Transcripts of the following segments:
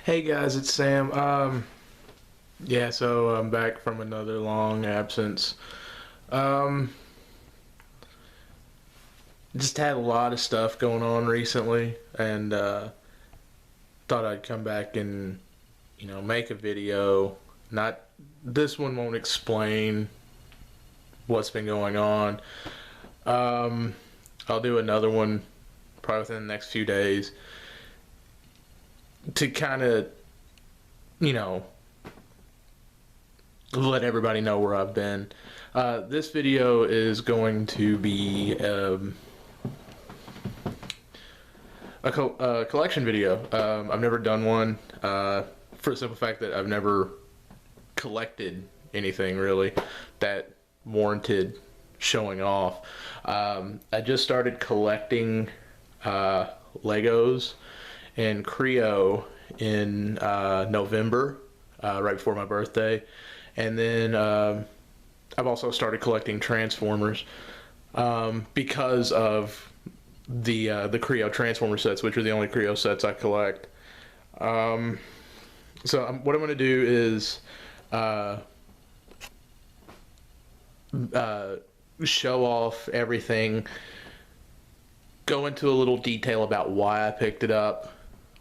Hey guys, it's Sam. Yeah, so I'm back from another long absence. Um, just had a lot of stuff going on recently, and thought I'd come back and make a video. Not this one won't explain what's been going on. I'll do another one probably within the next few days to kind of let everybody know where I've been. This video is going to be a collection video. I've never done one for the simple fact that I've never collected anything really that warranted showing off. I just started collecting Legos and Creo in November, right before my birthday. And then I've also started collecting Transformers because of the Creo Transformer sets, which are the only Creo sets I collect. So what I'm going to do is show off everything, go into a little detail about why I picked it up,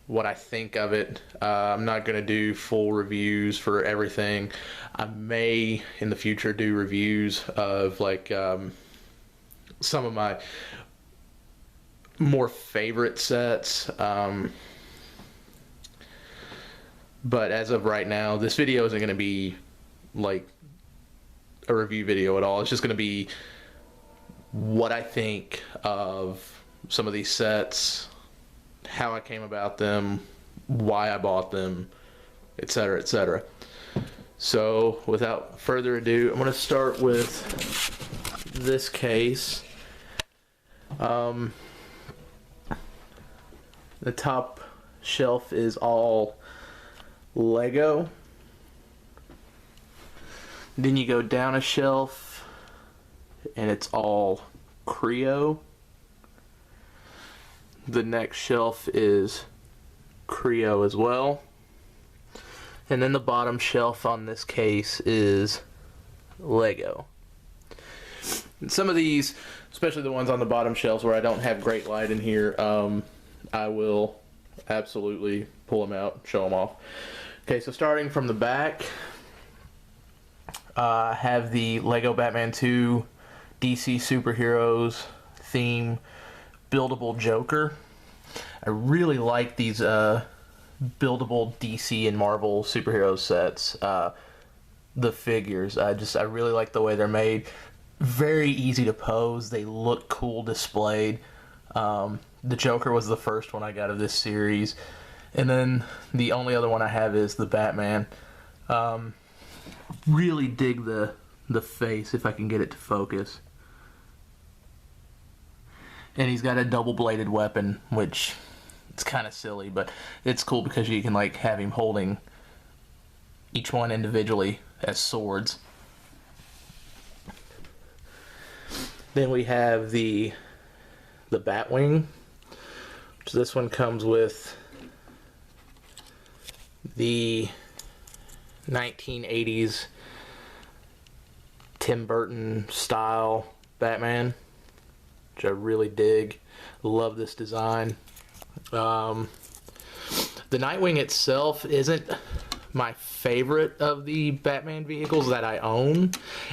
what I think of it. I'm not going to do full reviews for everything. I may in the future do reviews of like some of my more favorite sets, but as of right now this video isn't going to be like a review video at all. It's just going to be what I think of some of these sets, how I came about them, why I bought them, etc., etc. So without further ado, I'm going to start with this case. The top shelf is all Lego. Then you go down a shelf and it's all Creo. The next shelf is Creo as well. And then the bottom shelf on this case is Lego. And some of these, especially the ones on the bottom shelves where I don't have great light in here, I will absolutely pull them out, show them off. Okay, so starting from the back, I have the Lego Batman 2 DC Superheroes theme buildable Joker. I really like these buildable DC and Marvel superhero sets. The figures, I really like the way they're made. Very easy to pose. They look cool displayed. The Joker was the first one I got of this series, and then the only other one I have is the Batman. Really dig the face, if I can get it to focus. And he's got a double-bladed weapon, which it's kind of silly, but it's cool because you can like have him holding each one individually as swords. Then we have the Batwing, which this one comes with the 1980s Tim Burton style Batman, which I really dig. Love this design. The Nightwing itself isn't my favorite of the Batman vehicles that I own.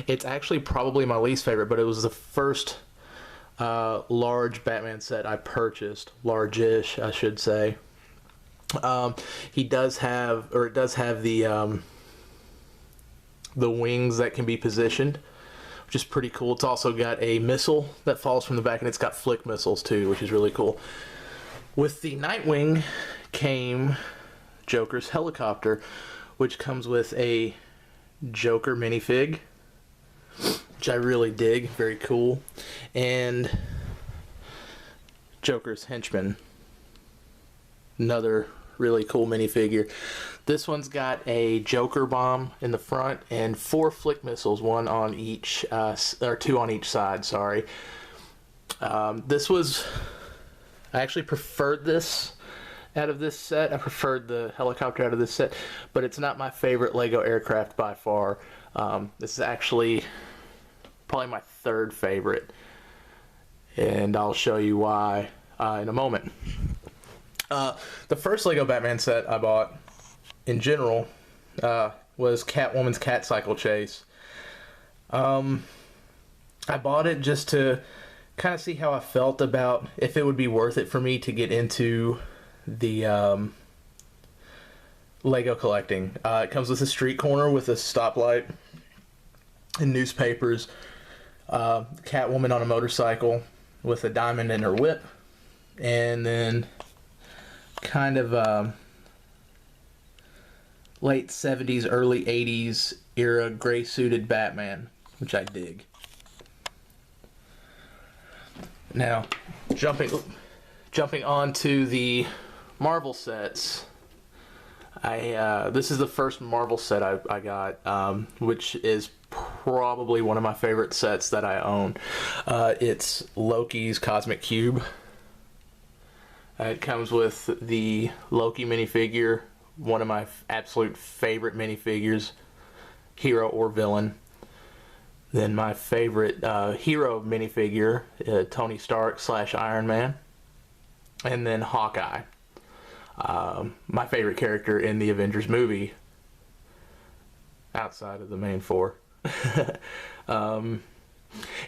It's actually probably my least favorite, but it was the first large Batman set I purchased. Large-ish, I should say. It does have the wings that can be positioned, which is pretty cool. It's also got a missile that falls from the back, and it's got flick missiles too, which is really cool. With the Nightwing came Joker's helicopter, which comes with a Joker minifig, which I really dig. Very cool. And Joker's henchman, another really cool minifigure. This one's got a Joker bomb in the front and 4 flick missiles, one on each, or 2 on each side, sorry. I actually preferred this out of this set. I preferred the helicopter out of this set, but it's not my favorite Lego aircraft by far. This is actually probably my third favorite, and I'll show you why in a moment. The first Lego Batman set I bought, in general, was Catwoman's Cat Cycle Chase. I bought it just to kind of see how I felt about if it would be worth it for me to get into the Lego collecting. It comes with a street corner with a stoplight and newspapers. Catwoman on a motorcycle with a diamond in her whip, and then kind of late 70s, early 80s era gray suited Batman, which I dig. Now, jumping on to the Marvel sets, this is the first Marvel set I got, which is probably one of my favorite sets that I own. It's Loki's Cosmic Cube. It comes with the Loki minifigure, one of my absolute favorite minifigures, hero or villain. Then my favorite hero minifigure, Tony Stark / Iron Man. And then Hawkeye, my favorite character in the Avengers movie, outside of the main four.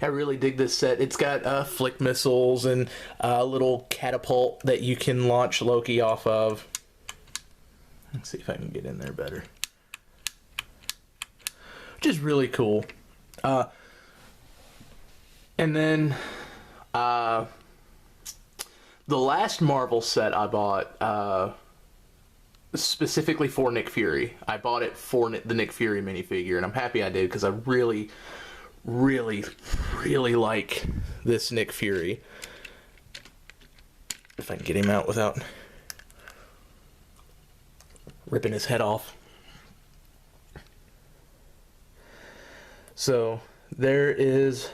I really dig this set. It's got flick missiles and a little catapult that you can launch Loki off of. Let's see if I can get in there better. Which is really cool. And then the last Marvel set I bought specifically for Nick Fury. I bought it for the Nick Fury minifigure, and I'm happy I did because I really like this Nick Fury. If I can get him out without ripping his head off. So there is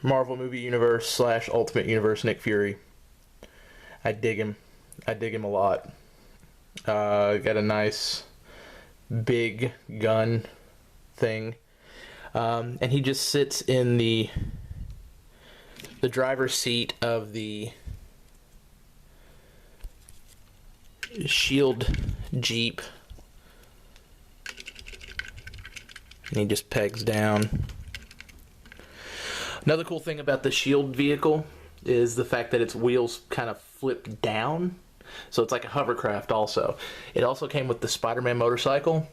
Marvel Movie Universe / Ultimate Universe Nick Fury. I dig him. I dig him a lot. Got a nice big gun thing. And he just sits in the driver's seat of the Shield Jeep. And he just pegs down. Another cool thing about the Shield vehicle is the fact that its wheels kind of flip down. So it's like a hovercraft also. It also came with the Spiderman motorcycle.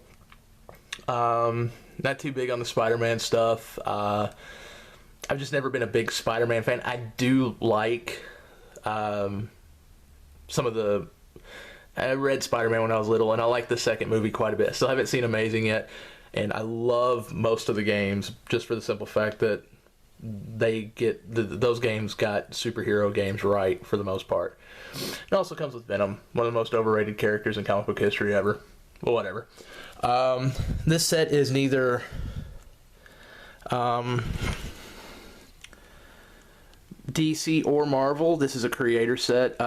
Not too big on the Spider-Man stuff. I've just never been a big Spider-Man fan. I do like some of the... I read Spider-Man when I was little, and I like the second movie quite a bit. Still haven't seen Amazing yet, and I love most of the games just for the simple fact that they get... those games got superhero games right for the most part. It also comes with Venom, one of the most overrated characters in comic book history ever. Well, whatever. This set is neither DC or Marvel. This is a creator set.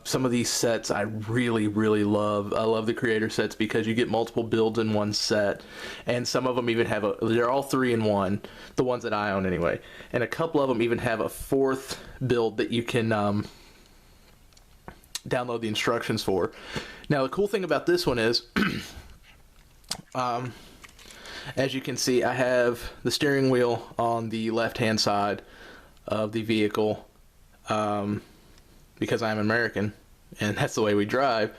Some of these sets I really love. I love the creator sets because you get multiple builds in one set, and some of them even have they're all 3-in-1, the ones that I own anyway, and a couple of them even have a fourth build that you can download the instructions for. Now the cool thing about this one is as you can see, I have the steering wheel on the left hand side of the vehicle because I'm American and that's the way we drive.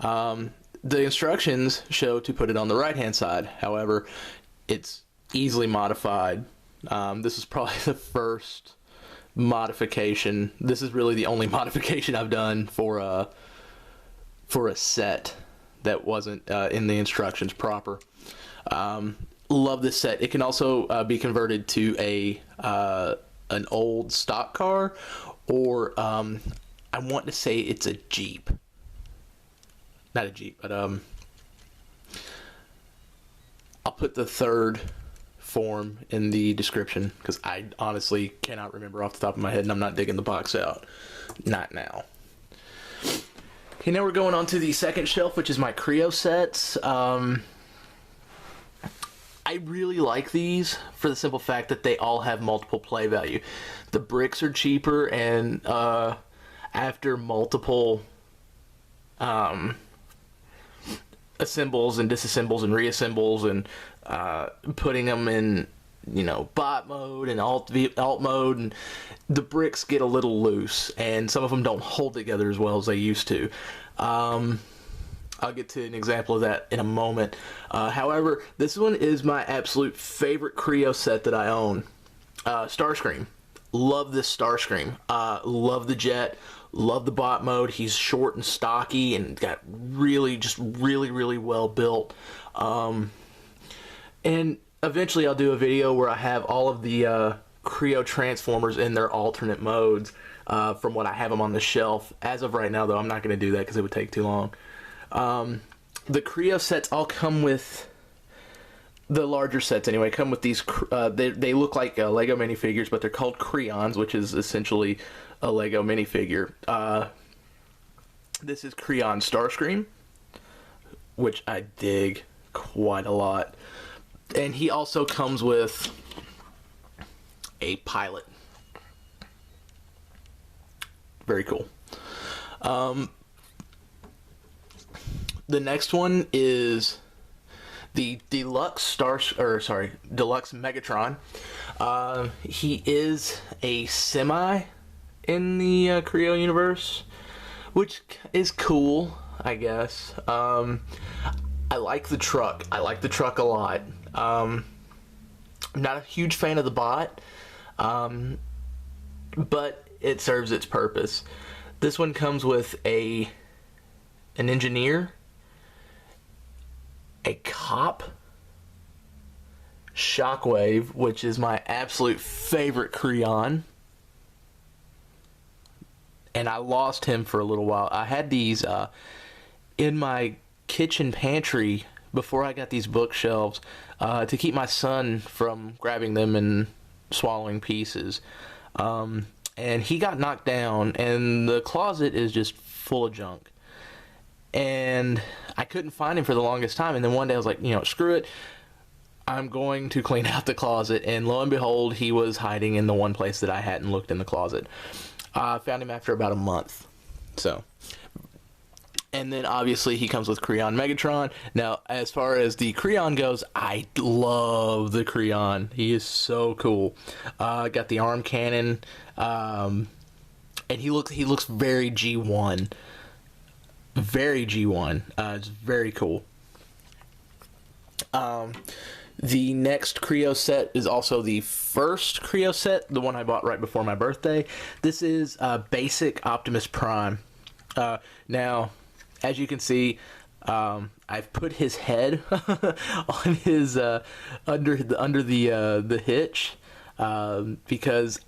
The instructions show to put it on the right hand side. However, it's easily modified. This is probably the first modification. This is really the only modification I've done for a set that wasn't in the instructions proper. Love this set. It can also be converted to an old stock car, or I want to say it's a Jeep. Not a Jeep, but I'll put the third form in the description because I honestly cannot remember off the top of my head, and I'm not digging the box out. Not now. Okay, now we're going on to the second shelf, which is my Creo sets. I really like these for the simple fact that they all have multiple play value. The bricks are cheaper, and after multiple assembles and disassembles and reassembles and putting them in, you know, bot mode and alt mode, and the bricks get a little loose, and some of them don't hold together as well as they used to. I'll get to an example of that in a moment. However, this one is my absolute favorite Creo set that I own. Starscream. Love this Starscream. Love the jet. Love the bot mode. He's short and stocky and got really well built. And eventually I'll do a video where I have all of the Creo Transformers in their alternate modes from what I have them on the shelf. As of right now, though, I'm not going to do that because it would take too long. The Creo sets all come with, the larger sets anyway, come with these, they look like Lego minifigures, but they're called Creons, which is essentially a Lego minifigure. This is Creon Starscream, which I dig quite a lot. And he also comes with a pilot. Very cool. The next one is the Deluxe Deluxe Megatron. He is a semi in the Creo universe, which is cool, I guess. I like the truck. I like the truck a lot. I'm not a huge fan of the bot, but it serves its purpose. This one comes with an engineer, a cop, Shockwave, which is my absolute favorite Creon, and I lost him for a little while. I had these in my kitchen pantry before I got these bookshelves to keep my son from grabbing them and swallowing pieces. And he got knocked down, and the closet is just full of junk. And I couldn't find him for the longest time, and then one day I was like, you know, screw it, I'm going to clean out the closet, and lo and behold, he was hiding in the one place that I hadn't looked in the closet. I found him after about a month. So, and then obviously he comes with Creon Megatron. Now, as far as the Creon goes, I love the Creon. He is so cool. Got the arm cannon, and he looks very G1. Very G1. It's very cool. The next Creo set is also the first Creo set, the one I bought right before my birthday. This is basic Optimus Prime. Now, as you can see, I've put his head on his under the hitch because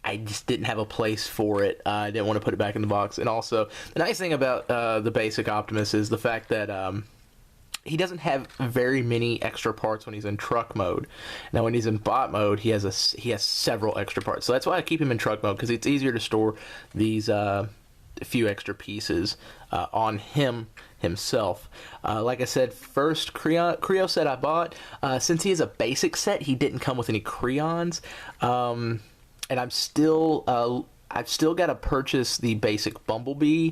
I just didn't have a place for it. I didn't want to put it back in the box. And also, the nice thing about the basic Optimus is the fact that he doesn't have very many extra parts when he's in truck mode. Now, when he's in bot mode, he has several extra parts. So that's why I keep him in truck mode, because it's easier to store these few extra pieces on himself. Like I said, first Creo set I bought. Since he is a basic set, he didn't come with any Creons. And I've still got to purchase the basic Bumblebee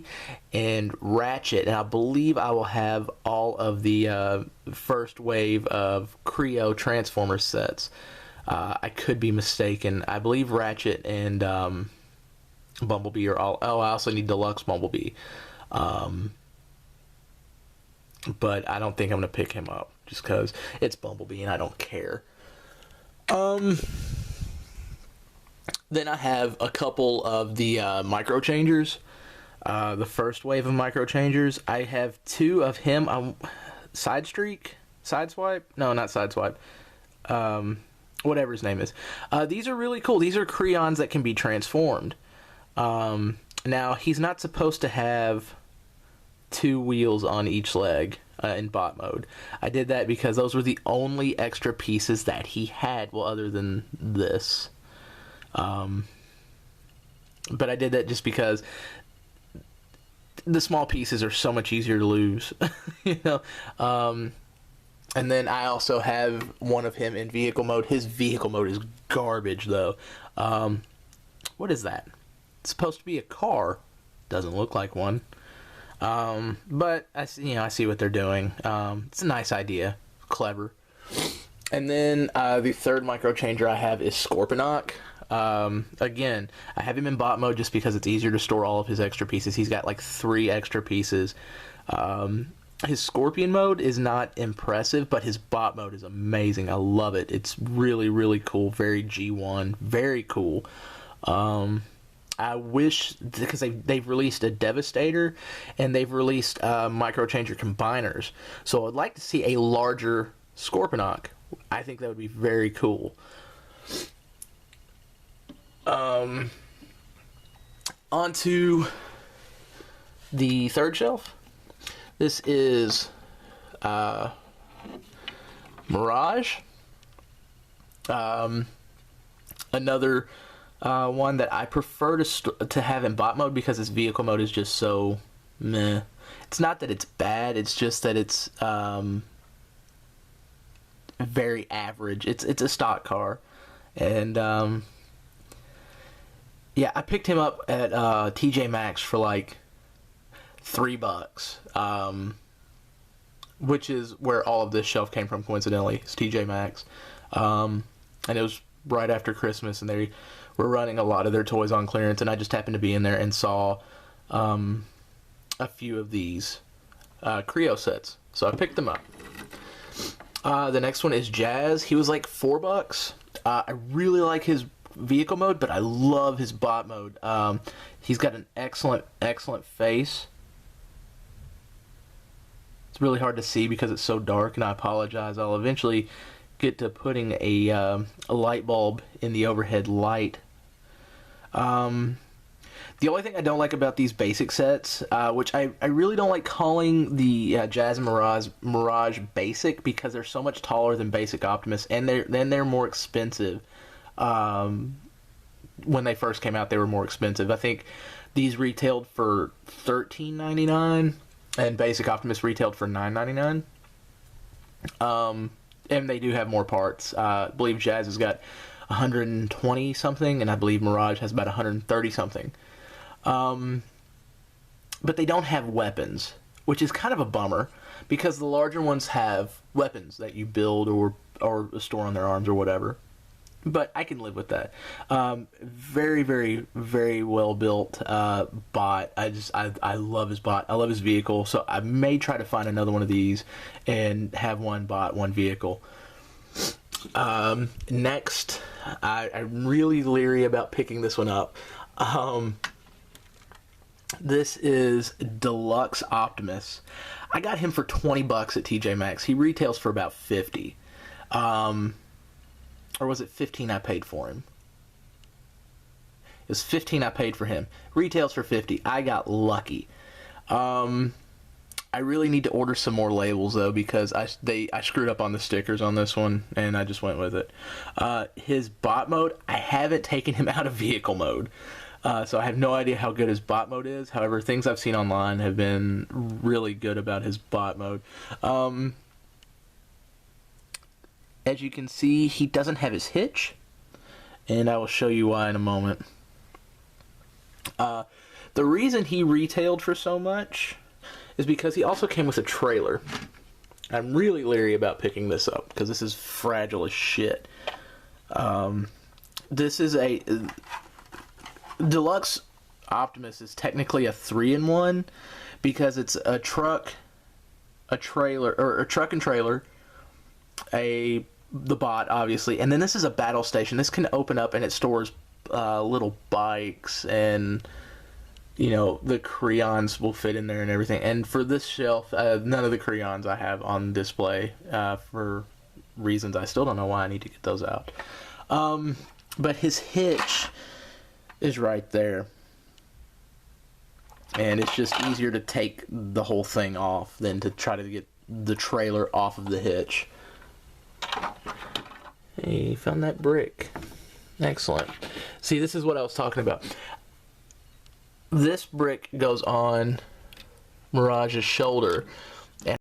and Ratchet, and I believe I will have all of the first wave of Creo Transformer sets. I could be mistaken. I believe Ratchet and Bumblebee are all... Oh, I also need Deluxe Bumblebee. But I don't think I'm going to pick him up, just because it's Bumblebee and I don't care. Then I have a couple of the micro changers, the first wave of micro changers. I have two of him. Sideswipe? No, not Sideswipe. Whatever his name is. These are really cool. These are Creons that can be transformed. Now, he's not supposed to have two wheels on each leg in bot mode. I did that because those were the only extra pieces that he had, well, other than this. But I did that just because the small pieces are so much easier to lose. You know. And then I also have one of him in vehicle mode. His vehicle mode is garbage, though. What is that? It's supposed to be a car. Doesn't look like one. But I see what they're doing. It's a nice idea. Clever. And then the third micro changer I have is Scorponok. Again, I have him in bot mode just because it's easier to store all of his extra pieces. He's got like 3 extra pieces. His Scorpion mode is not impressive, but his bot mode is amazing. I love it. It's really, really cool. Very G1. Very cool. I wish, because they've released a Devastator, and they've released micro changer combiners. So I'd like to see a larger Scorponok. I think that would be very cool. Onto the third shelf. This is Mirage. Another one that I prefer to have in bot mode because its vehicle mode is just so meh. It's not that it's bad, it's just that it's very average. It's a stock car. And yeah, I picked him up at TJ Maxx for like $3, which is where all of this shelf came from, coincidentally. It's TJ Maxx, and it was right after Christmas, and they were running a lot of their toys on clearance, and I just happened to be in there and saw a few of these Creo sets, so I picked them up. The next one is Jazz. He was like $4. I really like his vehicle mode, but I love his bot mode. He's got an excellent face. It's really hard to see because it's so dark, and I apologize. I'll eventually get to putting a light bulb in the overhead light. The only thing I don't like about these basic sets, which I really don't like calling the Jazz and Mirage basic, because they're so much taller than basic Optimus, and they're more expensive. When they first came out, they were more expensive. I think these retailed for $13.99, and basic Optimus retailed for $9.99. And they do have more parts. I believe Jazz has got 120 something, and I believe Mirage has about 130 something. But they don't have weapons, which is kind of a bummer, because the larger ones have weapons that you build or store on their arms or whatever. But I can live with that. Very, very, very well built bot. I love his bot. I love his vehicle. So I may try to find another one of these and have one bot, one vehicle. Next, I'm really leery about picking this one up. This is Deluxe Optimus. I got him for $20 at TJ Maxx. He retails for about $50. Or was it $15 I paid for him? It was $15 I paid for him. Retails for $50. I got lucky. I really need to order some more labels though, because I screwed up on the stickers on this one, and I just went with it. His bot mode, I haven't taken him out of vehicle mode. So I have no idea how good his bot mode is. However, things I've seen online have been really good about his bot mode. As you can see, he doesn't have his hitch, and I will show you why in a moment. The reason he retailed for so much is because he also came with a trailer. I'm really leery about picking this up, because this is fragile as shit. This is a... Deluxe Optimus is technically a 3-in-1, because it's a truck, a trailer, or a truck and trailer, the bot, obviously, and then this is a battle station. This can open up, and it stores little bikes, and the crayons will fit in there and everything. And for this shelf, none of the crayons I have on display for reasons I still don't know why I need to get those out. But his hitch is right there, and it's just easier to take the whole thing off than to try to get the trailer off of the hitch. Hey, found that brick. Excellent. See, this is what I was talking about. This brick goes on Mirage's shoulder.